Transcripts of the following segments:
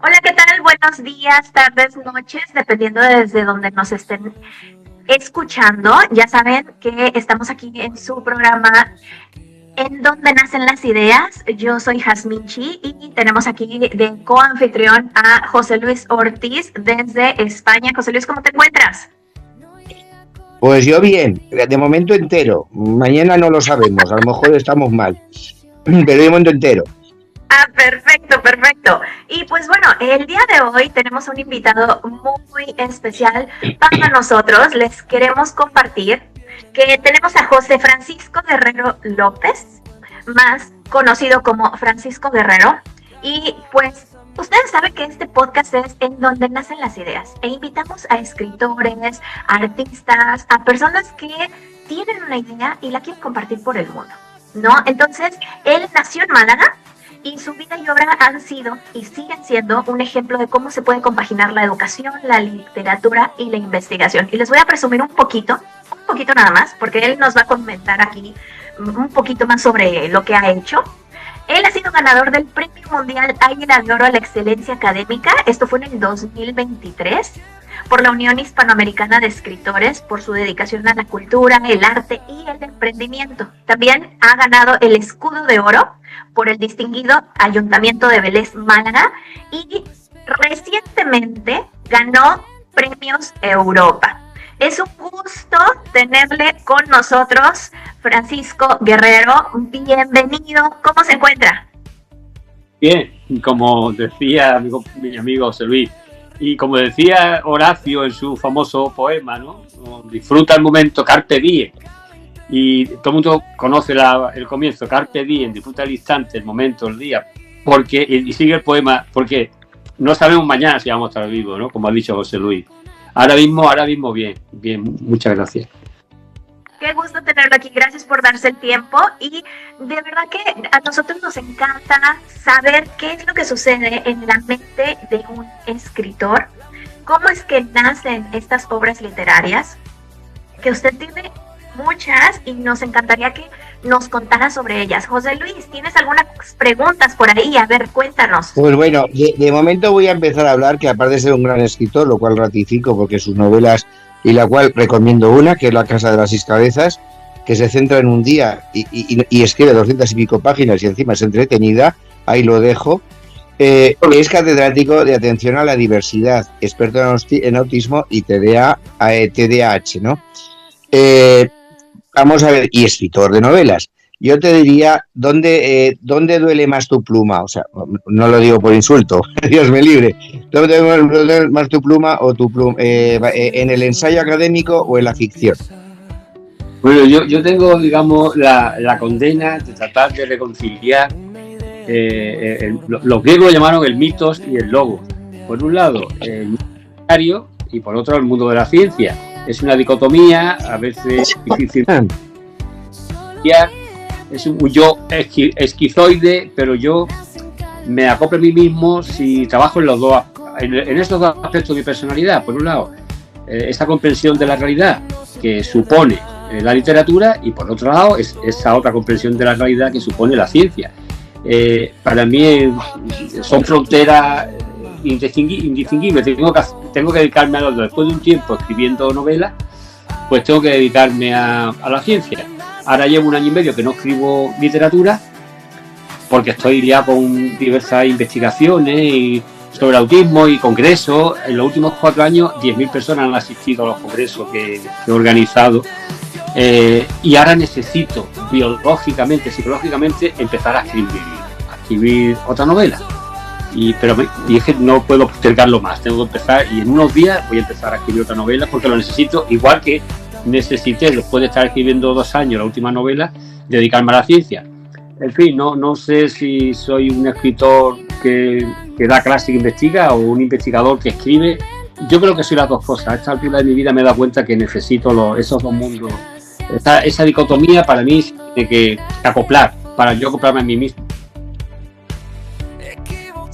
Hola, ¿qué tal? Buenos días, tardes, noches, dependiendo de desde donde nos estén escuchando. Ya saben que estamos aquí en su programa En donde nacen las ideas. Yo soy Jazmín Chi y tenemos aquí de coanfitrión a José Luis Ortiz desde España. José Luis, ¿cómo te encuentras? Pues yo bien, de momento entero. Mañana no lo sabemos, a lo mejor estamos mal, pero de momento entero. Ah, perfecto, perfecto. Y pues bueno, el día de hoy tenemos un invitado muy especial para nosotros. Les queremos compartir que tenemos a José Francisco Guerrero López, más conocido como Francisco Guerrero. Y pues ustedes saben que este podcast es en donde nacen las ideas. E invitamos a escritores, a artistas, a personas que tienen una idea y la quieren compartir por el mundo, ¿no? Entonces, él nació en Málaga y su vida y obra han sido y siguen siendo un ejemplo de cómo se puede compaginar la educación, la literatura y la investigación. Y les voy a presumir un poquito nada más, porque él nos va a comentar aquí un poquito más sobre lo que ha hecho. Él ha sido ganador del Premio Mundial Águila de Oro a la Excelencia Académica. Esto fue en el 2023 por la Unión Hispanoamericana de Escritores, por su dedicación a la cultura, el arte y el emprendimiento. También ha ganado el Escudo de Oro por el distinguido Ayuntamiento de Vélez, Málaga, y recientemente ganó Premios Europa. Es un gusto tenerle con nosotros, Francisco Guerrero. Bienvenido. ¿Cómo se encuentra? Bien, como decía mi amigo José Luis, y como decía Horacio en su famoso poema, ¿no? Disfruta el momento, carpe diem. Y todo el mundo conoce el comienzo, carpe diem, disfruta el instante, el momento, el día, porque y sigue el poema, porque no sabemos mañana si vamos a estar vivos, ¿no? Como ha dicho José Luis. Ahora mismo bien, muchas gracias. Qué gusto tenerlo aquí, gracias por darse el tiempo y de verdad que a nosotros nos encanta saber qué es lo que sucede en la mente de un escritor, cómo es que nacen estas obras literarias, que usted tiene muchas y nos encantaría que nos contara sobre ellas. José Luis, ¿tienes algunas preguntas por ahí? A ver, cuéntanos. Pues bueno, de momento voy a empezar a hablar, que aparte de ser un gran escritor, lo cual ratifico porque sus novelas, y la cual recomiendo una, que es La Casa de las Seis Cabezas, que se centra en un día y escribe 200 y pico páginas y encima es entretenida, ahí lo dejo. Es catedrático de atención a la diversidad, experto en autismo y TDAH, ¿no? Vamos a ver, y escritor de novelas. Yo te diría, ¿dónde duele más tu pluma? O sea, no lo digo por insulto, Dios me libre. ¿Dónde duele más tu pluma o tu pluma? ¿En el ensayo académico o en la ficción? Bueno, yo tengo, digamos, la condena de tratar de reconciliar. Los griegos llamaron el mitos y el logos. Por un lado, el mundo literario y por otro, el mundo de la ciencia. Es una dicotomía, a veces difícil. Es un yo esquizoide, pero yo me acoplo a mí mismo si trabajo en estos dos aspectos de mi personalidad. Por un lado, esta comprensión de la realidad que supone la literatura y por otro lado, esa otra comprensión de la realidad que supone la ciencia. Para mí son fronteras indistinguibles. Tengo que dedicarme a los dos. Después de un tiempo escribiendo novelas, pues tengo que dedicarme a la ciencia. Ahora llevo 1 año y medio que no escribo literatura porque estoy ya con diversas investigaciones sobre autismo y congresos. En los últimos 4 años 10.000 personas han asistido a los congresos que he organizado. Y ahora necesito biológicamente, psicológicamente empezar a escribir otra novela. Pero es que no puedo postergarlo más, tengo que empezar y en unos días voy a empezar a escribir otra novela porque lo necesito, igual que necesité, después de estar escribiendo 2 años la última novela, dedicarme a la ciencia. En fin, no sé si soy un escritor que da clase y investiga o un investigador que escribe. Yo creo que soy las dos cosas. A esta altura de mi vida me he dado cuenta que necesito esos dos mundos. Esa dicotomía para mí tiene que acoplar, para yo acoplarme a mí mismo.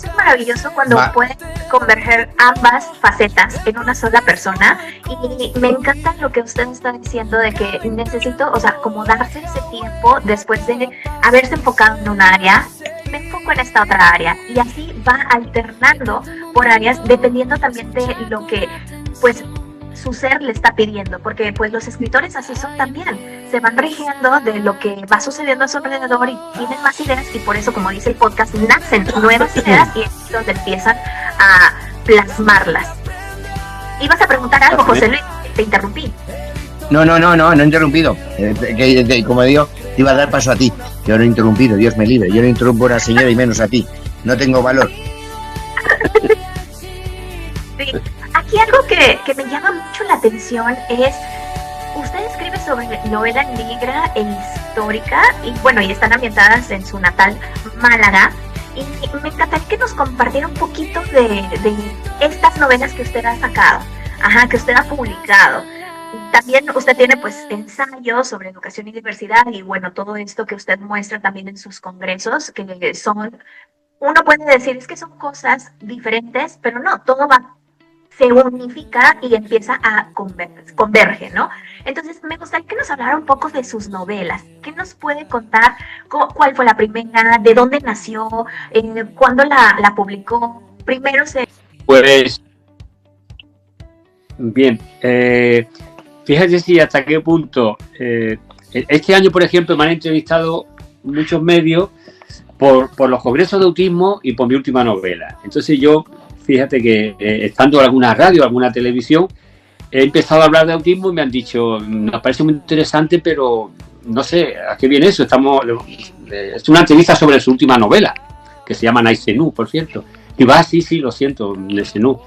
Es maravilloso cuando pueden converger ambas facetas en una sola persona y me encanta lo que usted está diciendo de que necesito, o sea, como darse ese tiempo después de haberse enfocado en un área. Me enfoco poco en esta otra área, y así va alternando por áreas dependiendo también de lo que pues su ser le está pidiendo, porque pues los escritores así son también, se van rigiendo de lo que va sucediendo a su alrededor y tienen más ideas, y por eso, como dice el podcast, nacen nuevas ideas y es donde empiezan a plasmarlas. ¿Ibas a preguntar algo, José Luis? Te interrumpí. No he interrumpido. Como digo, te iba a dar paso a ti. Yo no he interrumpido, Dios me libre. Yo no interrumpo a una señora y menos a ti. No tengo valor. Sí. Aquí algo que me llama mucho la atención es, usted escribe sobre novela negra e histórica, y bueno, y están ambientadas en su natal Málaga, y me encantaría que nos compartiera un poquito de estas novelas que usted ha sacado, que usted ha publicado. También usted tiene pues ensayos sobre educación y diversidad, y bueno, todo esto que usted muestra también en sus congresos, que son, uno puede decir, es que son cosas diferentes, pero no, todo se unifica y empieza a converge, ¿no? Entonces, me gustaría que nos hablara un poco de sus novelas. ¿Qué nos puede contar? ¿Cuál fue la primera? ¿De dónde nació? ¿Cuándo la publicó? Primero Pues, bien, fíjate si hasta qué punto. Este año, por ejemplo, me han entrevistado muchos medios por los congresos de autismo y por mi última novela. Entonces yo, fíjate que estando en alguna radio, alguna televisión, he empezado a hablar de autismo y me han dicho, nos parece muy interesante, pero no sé a qué viene eso. Es una entrevista sobre su última novela, que se llama Naizenú, por cierto. Y sí, lo siento, Naizenú.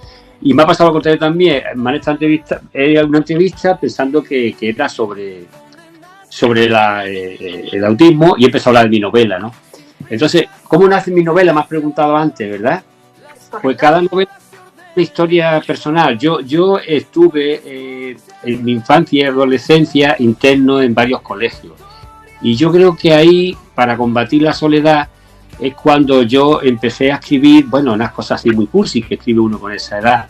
Y me ha pasado lo contrario también. Me han hecho una entrevista pensando que era sobre el autismo, y he empezado a hablar de mi novela, ¿no? Entonces, ¿cómo nace mi novela? Me has preguntado antes, ¿verdad? Pues cada novela es una historia personal. Yo estuve en mi infancia y adolescencia interno en varios colegios. Y yo creo que ahí, para combatir la soledad, es cuando yo empecé a escribir, bueno, unas cosas así muy cursi que escribe uno con esa edad,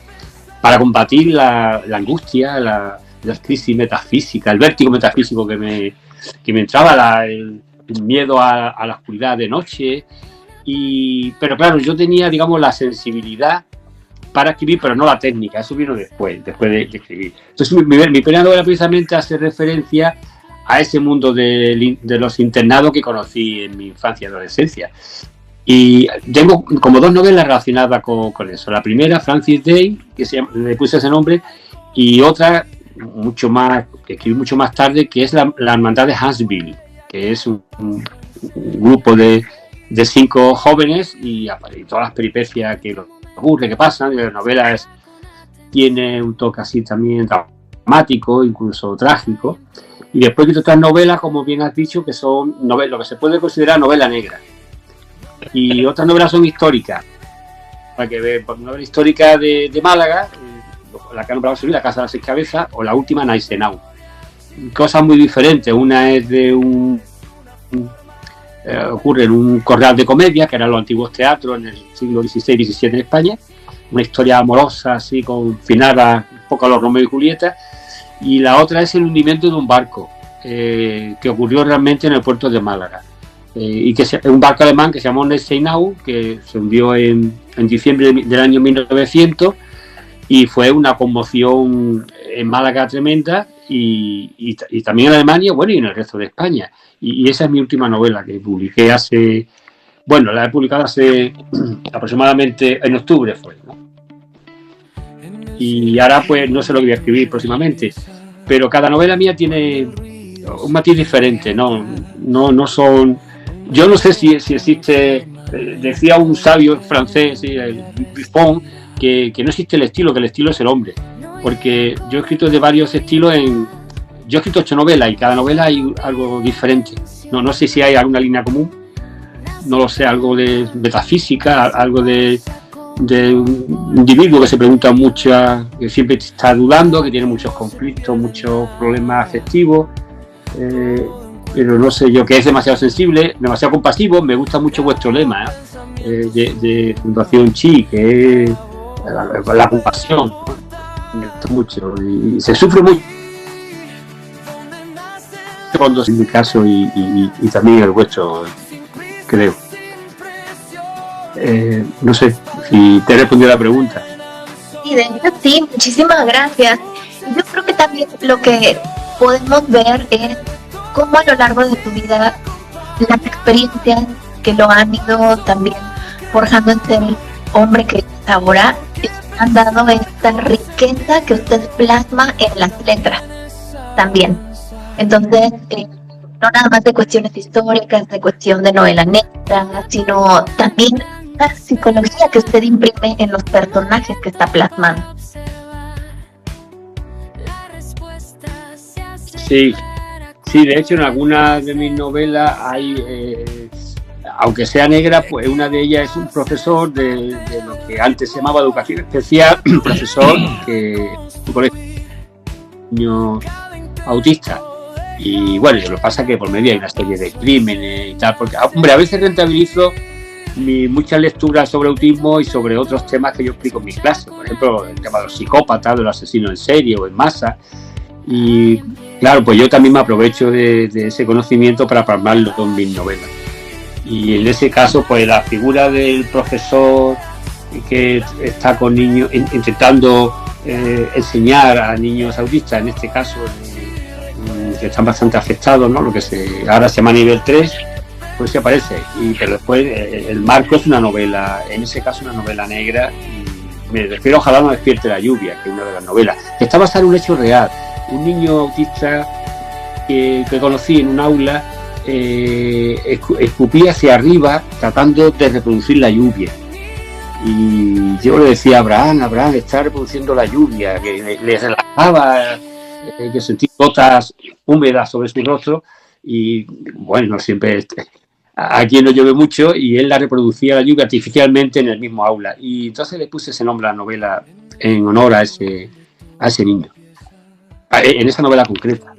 para combatir la angustia, la crisis metafísica, el vértigo metafísico que me entraba, el miedo a la oscuridad de noche. Pero claro, yo tenía, digamos, la sensibilidad para escribir, pero no la técnica. Eso vino después de escribir. Entonces mi primera novela precisamente hace referencia a ese mundo de los internados que conocí en mi infancia y adolescencia. Y tengo como dos novelas relacionadas con eso. La primera, Francis Day, que le puse ese nombre, y otra que escribí mucho más tarde, que es la Hermandad de Huntsville, que es un grupo de 5 jóvenes y todas las peripecias que ocurren, que pasan. La novela tiene un toque así también dramático, incluso trágico. Y después hay otras novelas, como bien has dicho, que son novelas, lo que se puede considerar novela negra. Y otras novelas son históricas. Para que vean, una novela histórica de Málaga, la que ha nombrado La Casa de las 6 Cabezas, o la última, Naizenau. Cosas muy diferentes. Una es de ocurre en un corral de comedia, que eran los antiguos teatros en el siglo XVI y XVII en España. Una historia amorosa, así, confinada un poco a los Romeo y Julieta. Y la otra es el hundimiento de un barco, que ocurrió realmente en el puerto de Málaga. Y que es un barco alemán que se llamó Naizenau, que se hundió en diciembre del año 1900, y fue una conmoción en Málaga tremenda, y también en Alemania, bueno, y en el resto de España. Y esa es mi última novela, que publiqué la he publicado hace aproximadamente en octubre fue, ¿no? Y ahora pues no sé lo que voy a escribir próximamente, pero cada novela mía tiene un matiz diferente, no son. Yo no sé si existe, decía un sabio francés, el Buffon, que no existe el estilo, que el estilo es el hombre, porque yo he escrito de varios estilos. Yo he escrito 8 novelas y cada novela hay algo diferente. No sé si hay alguna línea común, no lo sé, algo de metafísica, algo de un individuo que se pregunta mucho, que siempre está dudando, que tiene muchos conflictos, muchos problemas afectivos, pero no sé yo, que es demasiado sensible, demasiado compasivo. Me gusta mucho vuestro lema de Fundación Chi, que es la compasión. Me gusta mucho y se sufre mucho en mi caso y también el vuestro, creo. No sé si te he respondido a la pregunta. Sí, de hecho sí, muchísimas gracias. Yo creo que también lo que podemos ver es cómo a lo largo de tu vida las experiencias que lo han ido también forjando en ser el hombre que es ahora han dado esta riqueza que usted plasma en las letras también. Entonces, no nada más de cuestiones históricas, de cuestión de novela negra, sino también la psicología que usted imprime en los personajes que está plasmando. Sí, de hecho en algunas de mis novelas hay, aunque sea negra, pues una de ellas es un profesor de lo que antes se llamaba educación especial, profesor que un colegio de niños autistas. Y bueno, lo que pasa es que por medio hay una serie de crímenes y tal, porque, hombre, a veces rentabilizo muchas lecturas sobre autismo y sobre otros temas que yo explico en mis clases, por ejemplo, el tema de los psicópatas, de los asesinos en serie o en masa. Y claro, pues yo también me aprovecho de ese conocimiento para plasmarlo en mis novelas. Y en ese caso, pues la figura del profesor que está con niños, intentando enseñar a niños autistas, en este caso, que están bastante afectados, ¿no? Lo que ahora se llama nivel 3, pues se aparece. Pero después el marco es una novela, en ese caso una novela negra, y me refiero a Ojalá no despierte la lluvia, que es una de las novelas, que está basada en un hecho real. Un niño autista que conocí en un aula escupía hacia arriba tratando de reproducir la lluvia. Y yo le decía a Abraham, está reproduciendo la lluvia, que le relajaba, que sentía gotas húmedas sobre su rostro. Y bueno, siempre aquí no llueve mucho y él la reproducía la lluvia artificialmente en el mismo aula. Y entonces le puse ese nombre a la novela en honor a ese niño, en esa novela concreta.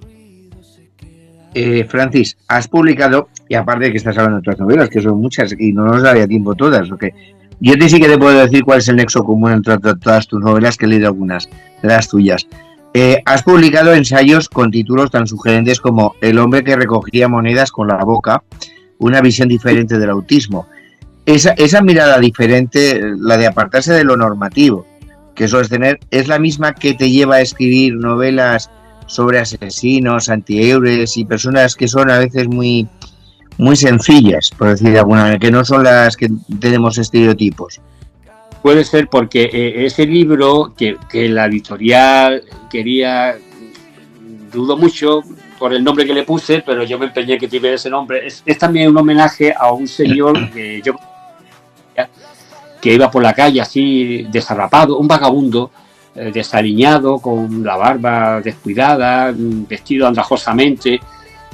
Francis, has publicado, y aparte de que estás hablando de otras novelas, que son muchas y no nos daría tiempo todas, porque yo sí que te puedo decir cuál es el nexo común entre todas tus novelas, que he leído algunas de las tuyas. Has publicado ensayos con títulos tan sugerentes como El hombre que recogía monedas con la boca, una visión diferente del autismo. Esa mirada diferente, la de apartarse de lo normativo que sueles tener, ¿es la misma que te lleva a escribir novelas sobre asesinos, antihéroes y personas que son a veces muy, muy sencillas, por decir de alguna manera, que no son las que tenemos estereotipos? Puede ser porque ese libro que la editorial quería, dudo mucho por el nombre que le puse, pero yo me empeñé que tuviera ese nombre. Es también un homenaje a un señor que iba por la calle así desarrapado, un vagabundo, desaliñado, con la barba descuidada, vestido andrajosamente,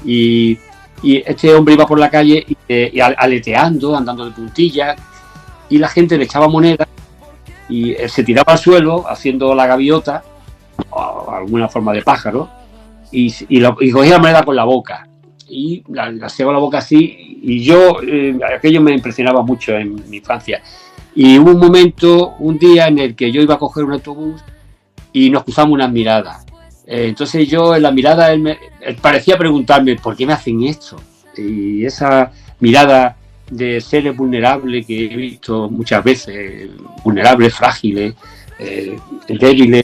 y este hombre iba por la calle y aleteando, andando de puntillas, y la gente le echaba monedas y él se tiraba al suelo haciendo la gaviota o alguna forma de pájaro y cogía la moneda con la boca y la hacía con la boca así, y yo aquello me impresionaba mucho en mi infancia. Y hubo un día en el que yo iba a coger un autobús y nos cruzamos unas miradas. Entonces yo en la mirada él parecía preguntarme ¿por qué me hacen esto? Y esa mirada de seres vulnerables que he visto muchas veces, vulnerables, frágiles, débiles,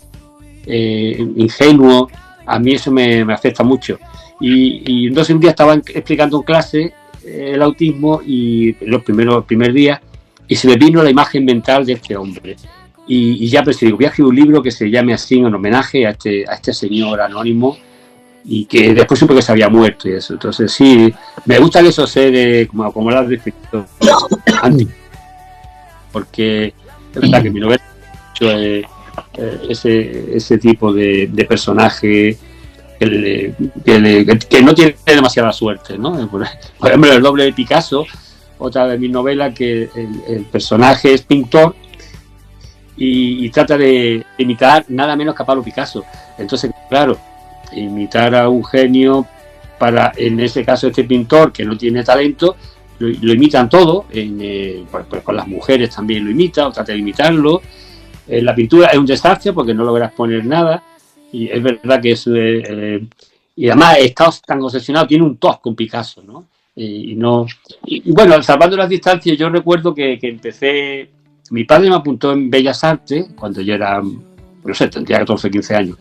ingenuos, a mí eso me afecta mucho. Y entonces un día estaban explicando en clase el autismo y el primer día, y se me vino la imagen mental de este hombre. Y ya pensé, digo, voy a escribir un libro que se llame así en homenaje a este señor anónimo, y que después supe que se había muerto y eso. Entonces sí, me gusta que eso sea como lo has descrito antes, porque es verdad que mi novela ese tipo de personaje que no tiene demasiada suerte, ¿no? Por ejemplo, El doble de Picasso, otra de mis novelas, que el personaje es pintor y trata de imitar nada menos que a Pablo Picasso. Entonces, claro, imitar a un genio, en ese caso este pintor que no tiene talento, lo imitan todo, pues con las mujeres también lo imita o trata de imitarlo. La pintura es un desastre porque no logras poner nada, y es verdad que eso y además está tan obsesionado, tiene un tos con Picasso, ¿no? Y bueno, salvando las distancias, yo recuerdo que empecé, mi padre me apuntó en Bellas Artes cuando yo era, no sé, tendría 14, 15 años.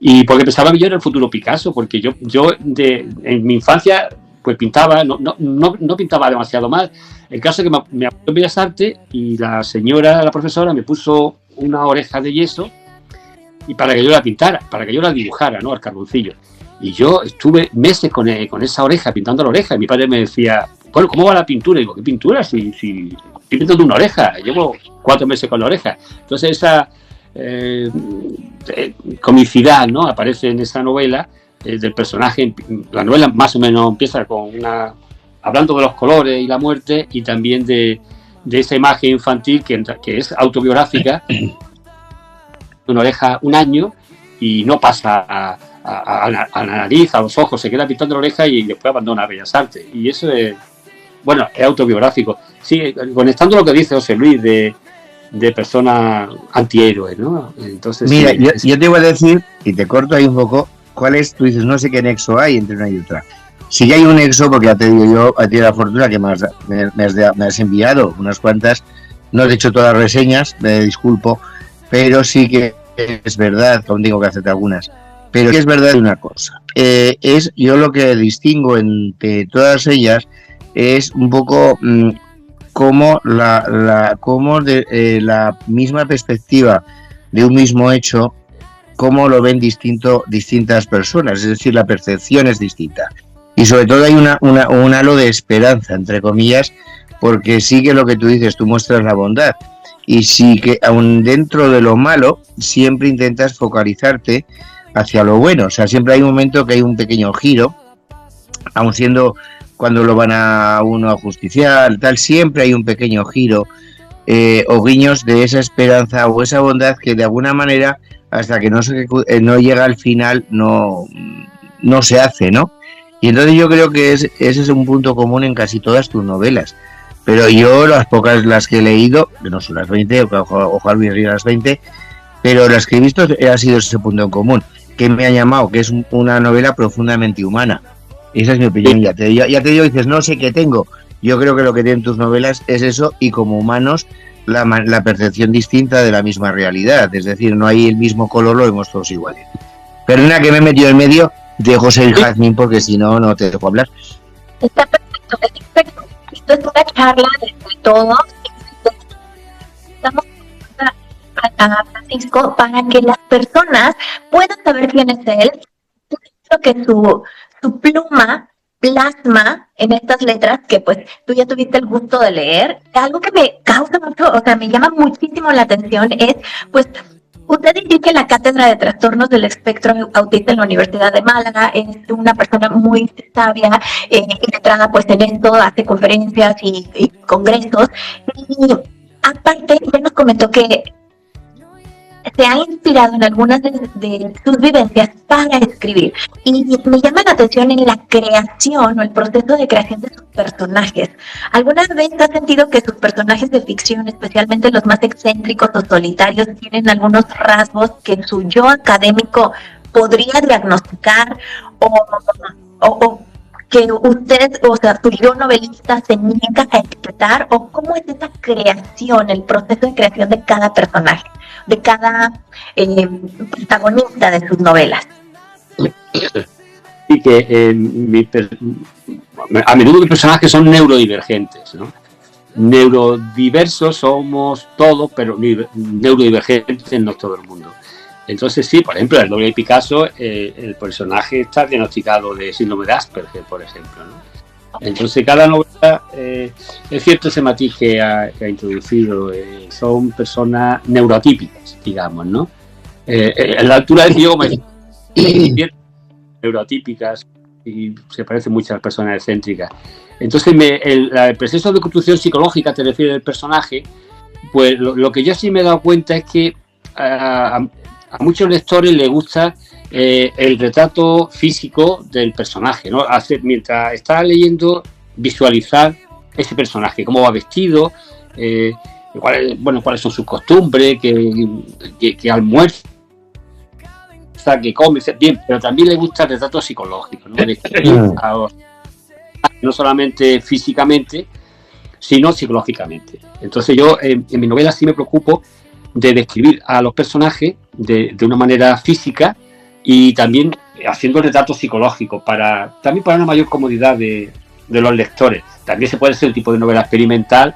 Y porque pensaba que yo era el futuro Picasso, porque yo en mi infancia pues pintaba, no pintaba demasiado mal. El caso es que me apuntó en Bellas Artes y la profesora, me puso una oreja de yeso y para que yo la pintara, para que yo la dibujara, ¿no? Al carboncillo. Y yo estuve meses con esa oreja, pintando la oreja, y mi padre me decía, bueno, ¿cómo va la pintura? Y digo, ¿qué pintura? Si estoy pintando una oreja, llevo 4 meses con la oreja. Entonces esa comicidad, ¿no? Aparece en esa novela del personaje. La novela más o menos empieza con hablando de los colores y la muerte, y también de esa imagen infantil que es autobiográfica, una oreja un año y no pasa a la nariz, a los ojos, se queda pintando la oreja y después abandona Bellas Artes. Y eso es autobiográfico. Sí, conectando lo que dice José Luis de personas antihéroes, ¿no? Entonces, mira, sí, yo te voy a decir, y te corto ahí un poco, cuál es, tú dices, no sé qué nexo hay entre una y otra. Sí hay un nexo, porque ya te digo yo, a ti la fortuna que me has enviado unas cuantas, no he hecho todas las reseñas, me disculpo, pero sí que es verdad, aún tengo que hacerte algunas, pero sí es verdad una cosa, yo lo que distingo entre todas ellas es un poco cómo la misma perspectiva de un mismo hecho, cómo lo ven distintas personas, es decir, la percepción es distinta. Y sobre todo hay un halo de esperanza, entre comillas, porque sí que lo que tú dices, tú muestras la bondad. Y sí que aun dentro de lo malo, siempre intentas focalizarte hacia lo bueno. O sea, siempre hay un momento que hay un pequeño giro, aun siendo cuando lo van a uno a justiciar, tal, siempre hay un pequeño giro o guiños de esa esperanza o esa bondad que de alguna manera, hasta que no llega al final, no se hace, ¿no? Y entonces yo creo que ese es un punto común en casi todas tus novelas. Pero yo las pocas las que he leído, que no son las 20, ojalá hubiera las 20, pero las que he visto ha sido ese punto en común, que me ha llamado, que es una novela profundamente humana. Esa es mi opinión. Ya te digo, dices, no sé qué tengo. Yo creo que lo que tienen tus novelas es eso, y como humanos la percepción distinta de la misma realidad. Es decir, no hay el mismo color, lo vemos todos iguales. Perdona que me he metido en medio, dejo ser Jazmín porque si no, no te dejo hablar. Está perfecto, es perfecto. Esto es una charla entre todos. Estamos a Francisco para que las personas puedan saber quién es él. Creo que su pluma plasma en estas letras que pues tú ya tuviste el gusto de leer. Algo que me causa mucho, o sea, me llama muchísimo la atención es, pues, usted dirige la Cátedra de Trastornos del Espectro Autista en la Universidad de Málaga, es una persona muy sabia, letrada pues en esto, hace conferencias y congresos, y aparte ya nos comentó que se ha inspirado en algunas de sus vivencias para escribir. Y me llama la atención en la creación o el proceso de creación de sus personajes. ¿Alguna vez has sentido que sus personajes de ficción, especialmente los más excéntricos o solitarios, tienen algunos rasgos que su yo académico podría diagnosticar o que usted, o sea, su yo novelista se niega a interpretar? ¿O cómo es esa creación, el proceso de creación de cada personaje, de cada protagonista de sus novelas? Y que a menudo mis personajes son neurodivergentes, ¿no? Neurodiversos somos todos, pero neurodivergentes no es todo el mundo. Entonces sí, por ejemplo, en el doble de Picasso, el personaje está diagnosticado de síndrome de Asperger, por ejemplo, ¿no? Entonces cada novela, es cierto ese matiz que ha introducido, son personas neuroatípicas, digamos, ¿no? En la altura del Diego neuroatípicas y se parecen mucho a las personas excéntricas. Entonces el proceso de construcción psicológica, te refiere del personaje, pues lo que yo sí me he dado cuenta es que a muchos lectores les gusta el retrato físico del personaje, ¿no? Mientras está leyendo, visualizar ese personaje, cómo va vestido, cuáles son sus costumbres, que almuerza, que come, bien, pero también le gusta el retrato psicológico, ¿no? no solamente físicamente, sino psicológicamente. Entonces yo en mi novela sí me preocupo de describir a los personajes de una manera física y también haciendo retratos psicológicos también para una mayor comodidad de los lectores. También se puede hacer el tipo de novela experimental,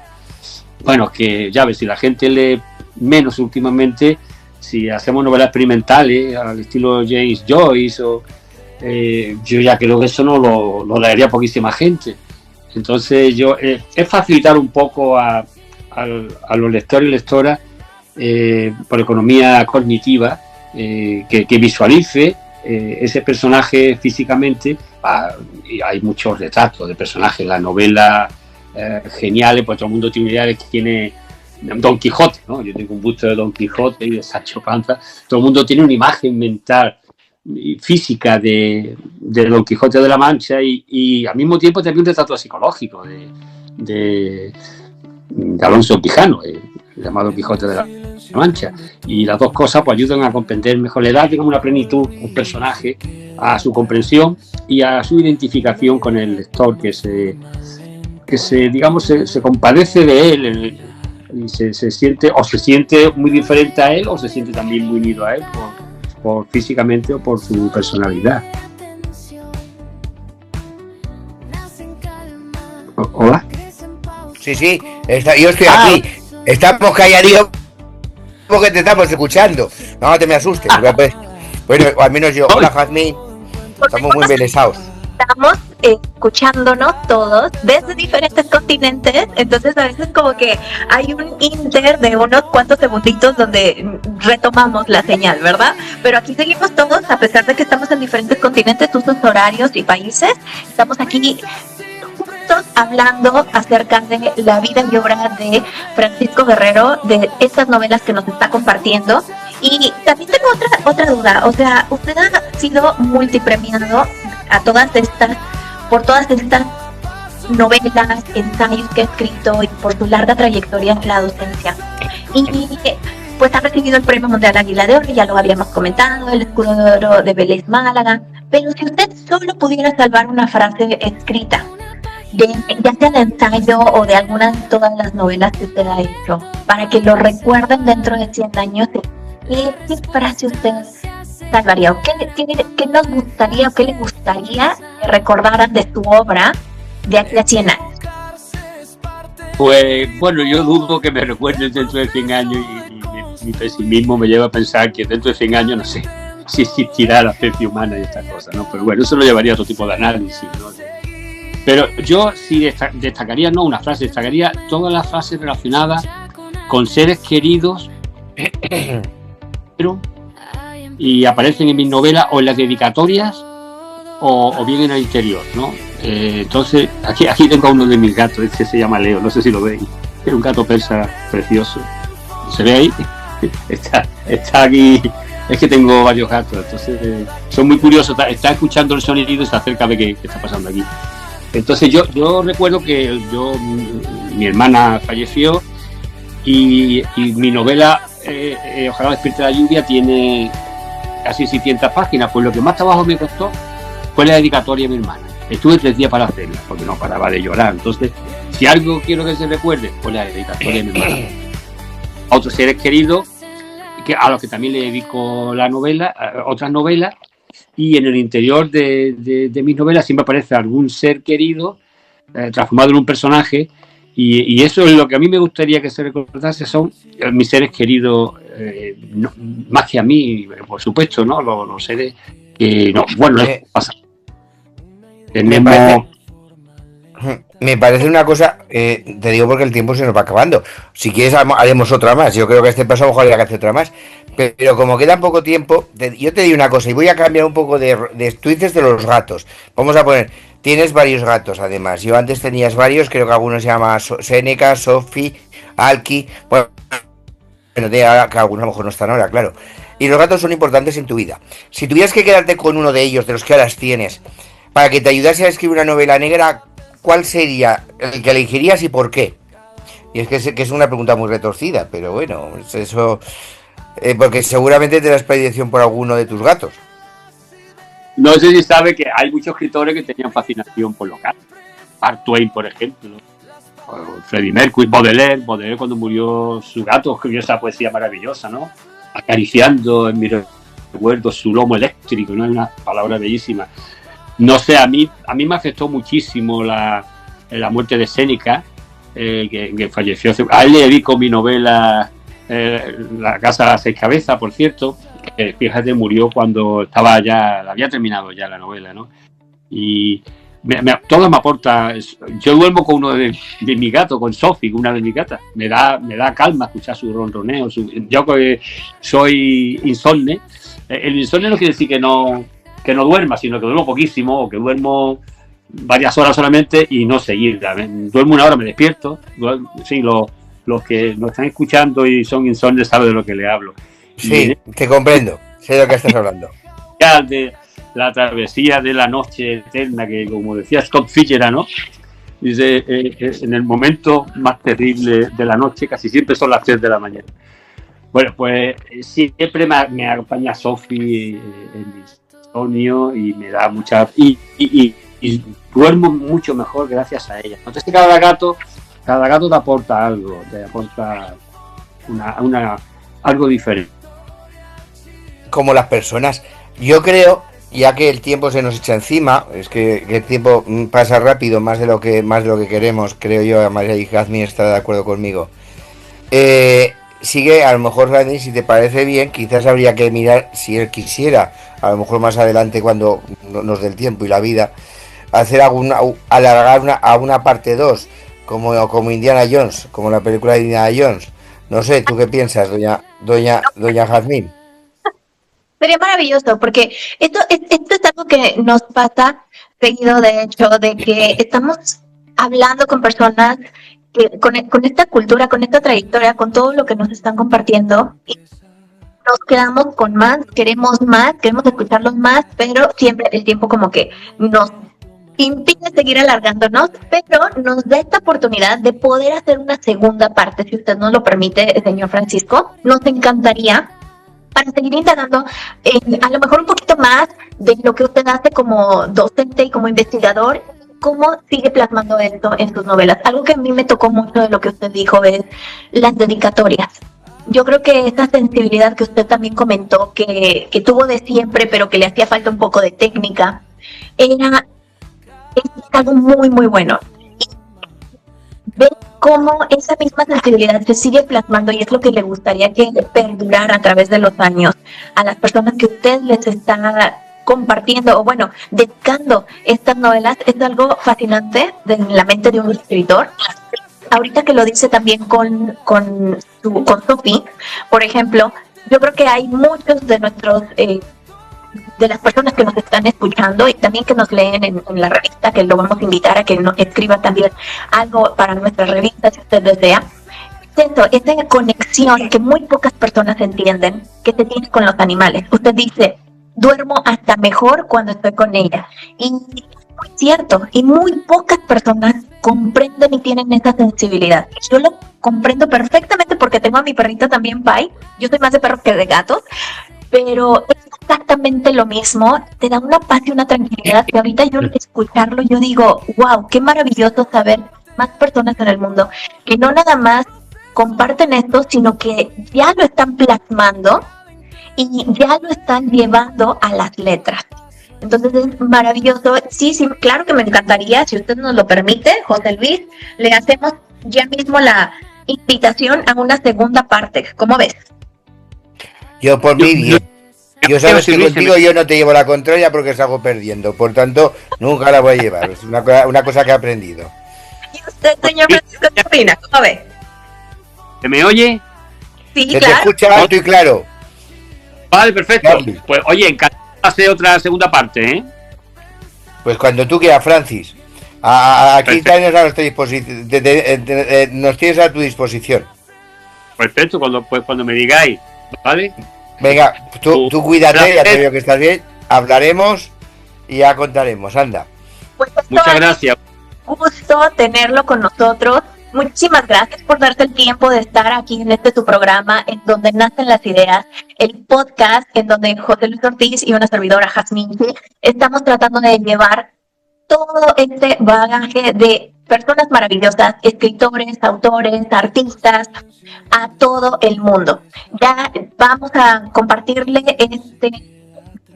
bueno, que ya ves, si la gente lee menos últimamente, si hacemos novelas experimentales al estilo James Joyce yo ya creo que eso no lo leería poquísima gente. Entonces es facilitar un poco a los lectores y lectoras por economía cognitiva que visualice ese personaje físicamente. Y hay muchos retratos de personajes en la novela geniales, pues todo el mundo tiene idea de que tiene Don Quijote, ¿no? Yo tengo un busto de Don Quijote y de Sancho Panza. Todo el mundo tiene una imagen mental y física de Don Quijote de la Mancha y al mismo tiempo también un retrato psicológico de Alonso Quijano, llamado Quijote de la Mancha. Y las dos cosas pues ayudan a comprender mejor la edad, digamos, una plenitud, un personaje, a su comprensión y a su identificación con el lector que se compadece de él y se siente muy diferente a él o se siente también muy unido a él por físicamente o por su personalidad. ¿Hola? Sí, yo estoy aquí. Estamos calladitos porque te estamos escuchando. No te me asustes. Bueno, al menos yo. Hola, Jazmín. Estamos muy embelesados. Estamos escuchándonos todos desde diferentes continentes, entonces a veces como que hay un inter de unos cuantos segunditos donde retomamos la señal, ¿verdad? Pero aquí seguimos todos, a pesar de que estamos en diferentes continentes, usos horarios y países, estamos aquí juntos hablando acerca de la vida y obra de Francisco Guerrero, de estas novelas que nos está compartiendo. Y también tengo otra duda, o sea, usted ha sido multipremiado por todas estas novelas, ensayos que ha escrito y por su larga trayectoria en la docencia. Y pues ha recibido el Premio Mundial Águila de Oro, ya lo habíamos comentado, el Escudo de Oro de Vélez Málaga. Pero si usted solo pudiera salvar una frase escrita, ya sea de ensayo o de alguna de todas las novelas que usted ha hecho, para que lo recuerden dentro de 100 años, ¿qué frase usted salvaría? ¿O qué nos gustaría o qué le gustaría que recordaran de su obra de aquí a 100 años? Pues bueno, yo dudo que me recuerden dentro de 100 años y mi pesimismo me lleva a pensar que dentro de 100 años no sé si existirá la especie humana y estas cosas, ¿no? Pero bueno, eso lo llevaría a otro tipo de análisis, ¿no? Pero yo sí destacaría, no una frase, destacaría todas las frases relacionadas con seres queridos y aparecen en mis novelas o en las dedicatorias o bien en el interior, ¿no? Entonces, aquí tengo uno de mis gatos, este se llama Leo, no sé si lo veis, es un gato persa precioso, ¿se ve ahí? Está aquí, es que tengo varios gatos, entonces son muy curiosos, está escuchando el sonido y se acerca a ver qué está pasando aquí. Entonces yo recuerdo que mi hermana falleció y mi novela Ojalá despierte la lluvia tiene casi 600 páginas, pues lo que más trabajo me costó fue la dedicatoria a mi hermana. Estuve 3 días para hacerla, porque no paraba de llorar. Entonces, si algo quiero que se recuerde, pues la dedicatoria a mi hermana. A otros seres queridos, a los que también le dedico la novela, otras novelas, y en el interior de mis novelas siempre aparece algún ser querido transformado en un personaje, y eso es lo que a mí me gustaría que se recordase, son mis seres queridos, no, más que a mí, por supuesto, ¿no? Los seres que, no, bueno, pasa. Me parece una cosa, te digo porque el tiempo se nos va acabando. Si quieres haremos otra más. Yo creo que este paso a lo mejor habría que hacer otra más. Pero como queda poco tiempo, yo te digo una cosa y voy a cambiar un poco de tú dices de los gatos. Vamos a poner, tienes varios gatos además. Yo antes tenías varios, creo que algunos se llaman Seneca, Sophie, Alki. Bueno, que algunos a lo mejor no están ahora, claro. Y los gatos son importantes en tu vida. Si tuvieras que quedarte con uno de ellos, de los que ahora tienes, para que te ayudase a escribir una novela negra, ¿cuál sería el que elegirías y por qué? Y es que es una pregunta muy retorcida, pero bueno, eso porque seguramente te das predilección por alguno de tus gatos. No sé si sabe que hay muchos escritores que tenían fascinación por los gatos. Mark Twain, por ejemplo, o Freddie Mercury, Baudelaire cuando murió su gato, escribió esa poesía maravillosa, ¿no? Acariciando en mi recuerdo su lomo eléctrico, ¿no? Es una palabra bellísima. No sé, a mí me afectó muchísimo la muerte de Séneca, que falleció. A él le dedico mi novela La casa de las 6 cabezas, por cierto, que fíjate, murió cuando estaba ya, había terminado ya la novela, ¿no? Y todo me aporta. Yo duermo con uno de mi gato, con Sophie, una de mis gatas. Me da calma escuchar su ronroneo. Yo que soy insomne, el insomnio no quiere decir que no duerma, sino que duermo poquísimo o que duermo varias horas solamente y no seguida. Duermo una hora, me despierto. Sí, los que nos están escuchando y son insomnes saben de lo que le hablo. Sí, te comprendo. Sé de lo que estás hablando. De la travesía de la noche eterna, que como decía Scott Fitzgerald, ¿no? Dice, en el momento más terrible de la noche casi siempre son las 3 de la mañana. Bueno, pues siempre me acompaña Sophie en mi insomnio y me da mucha... Y duermo mucho mejor gracias a ella. Entonces cada gato te aporta algo, te aporta algo diferente. Como las personas. Yo creo, ya que el tiempo se nos echa encima, es que el tiempo pasa rápido, más de lo que queremos, creo yo. María y Jazmín está de acuerdo conmigo. Sigue, a lo mejor, Randy, si te parece bien, quizás habría que mirar, si él quisiera, a lo mejor más adelante, cuando nos dé el tiempo y la vida, hacer alargar a una parte 2, como Indiana Jones, como la película de Indiana Jones. No sé, ¿tú qué piensas, doña Jazmín? Sería maravilloso, porque esto es algo que nos pasa seguido, de hecho, de que estamos hablando con personas que con esta cultura, con esta trayectoria, con todo lo que nos están compartiendo, y nos quedamos con queremos escucharlos más, pero siempre el tiempo como que nos impide seguir alargándonos, pero nos da esta oportunidad de poder hacer una segunda parte, si usted nos lo permite, señor Francisco. Nos encantaría, para seguir indagando a lo mejor un poquito más de lo que usted hace como docente y como investigador, cómo sigue plasmando esto en sus novelas. Algo que a mí me tocó mucho de lo que usted dijo es las dedicatorias. Yo creo que esa sensibilidad que usted también comentó, que tuvo de siempre, pero que le hacía falta un poco de técnica, es algo muy, muy bueno. Ver cómo esa misma sensibilidad se sigue plasmando, y es lo que le gustaría que perdurara a través de los años a las personas que usted les está compartiendo, o bueno, dedicando estas novelas. Es algo fascinante en la mente de un escritor. Ahorita que lo dice también con Sophie, por ejemplo, yo creo que hay muchos de nuestros de las personas que nos están escuchando y también que nos leen en la revista, que lo vamos a invitar a que nos escriba también algo para nuestra revista, si usted desea. Esa conexión que muy pocas personas entienden, que se tiene con los animales. Usted dice, duermo hasta mejor cuando estoy con ella. Y es muy cierto, y muy pocas personas comprenden y tienen esa sensibilidad. Yo lo comprendo perfectamente porque tengo a mi perrita también, Pai. Yo soy más de perros que de gatos, pero es exactamente lo mismo. Te da una paz y una tranquilidad que ahorita yo escucharlo, yo digo, wow, qué maravilloso saber más personas en el mundo que no nada más comparten esto, sino que ya lo están plasmando y ya lo están llevando a las letras. Entonces es maravilloso. Sí, claro que me encantaría, si usted nos lo permite, José Luis, le hacemos ya mismo la invitación a una segunda parte. ¿Cómo ves? Yo por mí bien. Yo sabes que contigo yo no te llevo la contraria porque salgo perdiendo. Por tanto, nunca la voy a llevar. Es una cosa que he aprendido. ¿Y usted, señor Francisco, qué opina? ¿Cómo ve? ¿Se me oye? Sí, se claro. Te escucha alto y claro. Vale, perfecto. Pues oye, encantado de hacer otra segunda parte, ¿eh? Pues cuando tú quieras, Francis. Aquí tienes a nuestra disposición. Nos tienes a tu disposición. Perfecto, cuando me digáis, ¿vale? Venga, tú cuídate, ya te veo que estás bien. Hablaremos y ya contaremos, anda. Pues muchas gracias. Gusto tenerlo con nosotros. Muchísimas gracias por darte el tiempo de estar aquí en tu programa, en donde nacen las ideas, el podcast en donde José Luis Ortiz y una servidora, Jazmín, estamos tratando de llevar todo este bagaje de personas maravillosas, escritores, autores, artistas, a todo el mundo. Ya vamos a compartirle este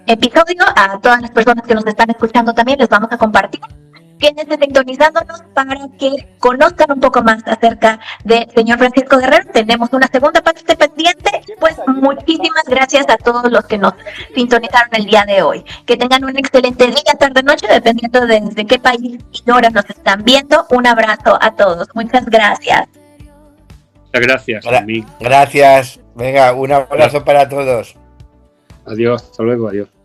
episodio a todas las personas que nos están escuchando también, les vamos a compartir. Quédense sintonizándonos para que conozcan un poco más acerca del señor Francisco Guerrero. Tenemos una segunda parte pendiente. Pues muchísimas gracias a todos los que nos sintonizaron el día de hoy. Que tengan un excelente día, tarde, noche, dependiendo de desde qué país y hora nos están viendo. Un abrazo a todos. Muchas gracias. Muchas gracias. Gracias. Venga, un abrazo para todos. Adiós. Hasta luego. Adiós.